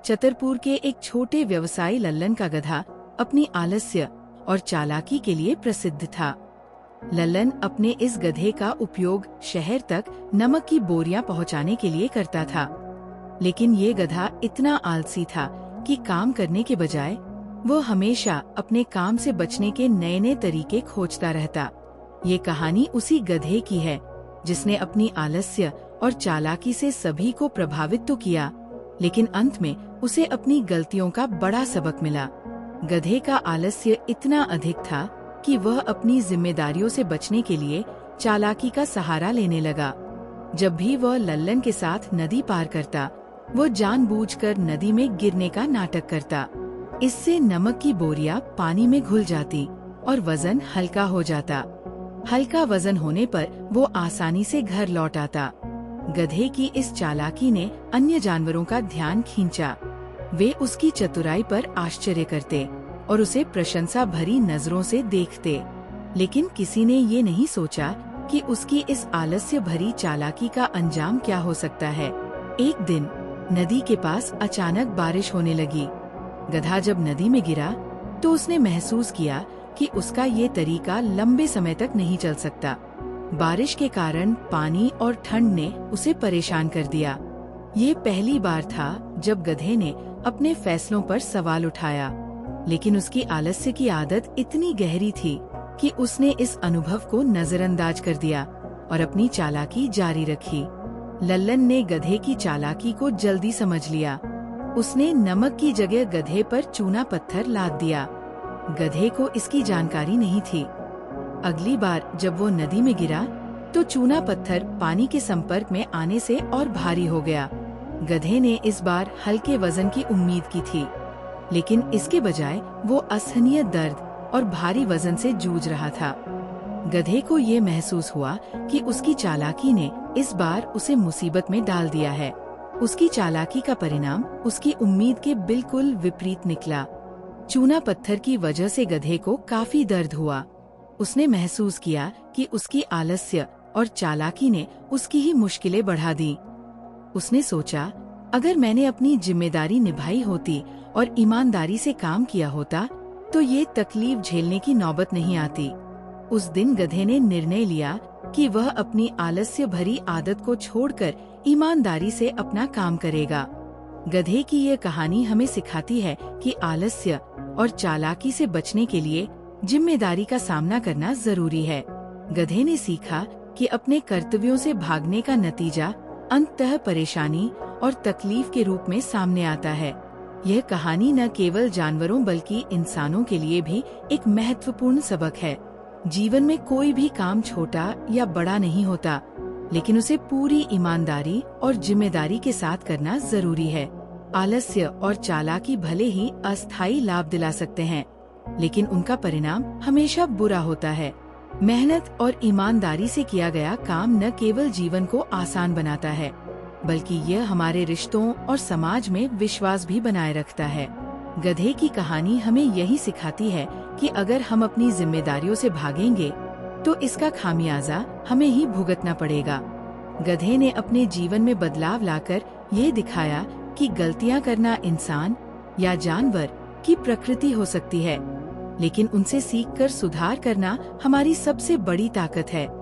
छतरपुर के एक छोटे व्यवसायी लल्लन का गधा अपनी आलस्य और चालाकी के लिए प्रसिद्ध था। लल्लन अपने इस गधे का उपयोग शहर तक नमक की बोरियां पहुंचाने के लिए करता था, लेकिन ये गधा इतना आलसी था कि काम करने के बजाय वो हमेशा अपने काम से बचने के नए नए तरीके खोजता रहता। ये कहानी उसी गधे की है जिसने अपनी आलस्य और चालाकी से सभी को प्रभावित तो किया, लेकिन अंत में उसे अपनी गलतियों का बड़ा सबक मिला। गधे का आलस्य इतना अधिक था कि वह अपनी जिम्मेदारियों से बचने के लिए चालाकी का सहारा लेने लगा। जब भी वह लल्लन के साथ नदी पार करता, वो जानबूझकर नदी में गिरने का नाटक करता। इससे नमक की बोरियां पानी में घुल जाती और वजन हल्का हो जाता। हल्का वजन होने पर वो आसानी से घर लौट आता। गधे की इस चालाकी ने अन्य जानवरों का ध्यान खींचा। वे उसकी चतुराई पर आश्चर्य करते और उसे प्रशंसा भरी नजरों से देखते, लेकिन किसी ने ये नहीं सोचा कि उसकी इस आलस्य भरी चालाकी का अंजाम क्या हो सकता है। एक दिन नदी के पास अचानक बारिश होने लगी। गधा जब नदी में गिरा तो उसने महसूस किया कि उसका ये तरीका लंबे समय तक नहीं चल सकता। बारिश के कारण पानी और ठंड ने उसे परेशान कर दिया। ये पहली बार था जब गधे ने अपने फैसलों पर सवाल उठाया, लेकिन उसकी आलस्य की आदत इतनी गहरी थी कि उसने इस अनुभव को नजरअंदाज कर दिया और अपनी चालाकी जारी रखी। लल्लन ने गधे की चालाकी को जल्दी समझ लिया। उसने नमक की जगह गधे पर चूना पत्थर लाद दिया। गधे को इसकी जानकारी नहीं थी। अगली बार जब वो नदी में गिरा तो चूना पत्थर पानी के संपर्क में आने से और भारी हो गया। गधे ने इस बार हल्के वजन की उम्मीद की थी, लेकिन इसके बजाय वो असहनीय दर्द और भारी वजन से जूझ रहा था। गधे को ये महसूस हुआ कि उसकी चालाकी ने इस बार उसे मुसीबत में डाल दिया है। उसकी चालाकी का परिणाम उसकी उम्मीद के बिल्कुल विपरीत निकला। चूना पत्थर की वजह से गधे को काफी दर्द हुआ। उसने महसूस किया कि उसकी आलस्य और चालाकी ने उसकी ही मुश्किलें बढ़ा दी। उसने सोचा, अगर मैंने अपनी जिम्मेदारी निभाई होती और ईमानदारी से काम किया होता तो ये तकलीफ झेलने की नौबत नहीं आती। उस दिन गधे ने निर्णय लिया कि वह अपनी आलस्य भरी आदत को छोड़कर ईमानदारी से अपना काम करेगा। गधे की ये कहानी हमें सिखाती है कि आलस्य और चालाकी से बचने के लिए जिम्मेदारी का सामना करना जरूरी है। गधे ने सीखा कि अपने कर्तव्यों से भागने का नतीजा अंततः परेशानी और तकलीफ के रूप में सामने आता है। यह कहानी न केवल जानवरों बल्कि इंसानों के लिए भी एक महत्वपूर्ण सबक है। जीवन में कोई भी काम छोटा या बड़ा नहीं होता, लेकिन उसे पूरी ईमानदारी और जिम्मेदारी के साथ करना जरूरी है। आलस्य और चालाकी भले ही अस्थायी लाभ दिला सकते हैं, लेकिन उनका परिणाम हमेशा बुरा होता है। मेहनत और ईमानदारी से किया गया काम न केवल जीवन को आसान बनाता है, बल्कि यह हमारे रिश्तों और समाज में विश्वास भी बनाए रखता है। गधे की कहानी हमें यही सिखाती है कि अगर हम अपनी जिम्मेदारियों से भागेंगे तो इसका खामियाजा हमें ही भुगतना पड़ेगा। गधे ने अपने जीवन में बदलाव लाकर ये दिखाया कि गलतियां करना इंसान या जानवर की प्रकृति हो सकती है, लेकिन उनसे सीखकर सुधार करना हमारी सबसे बड़ी ताकत है।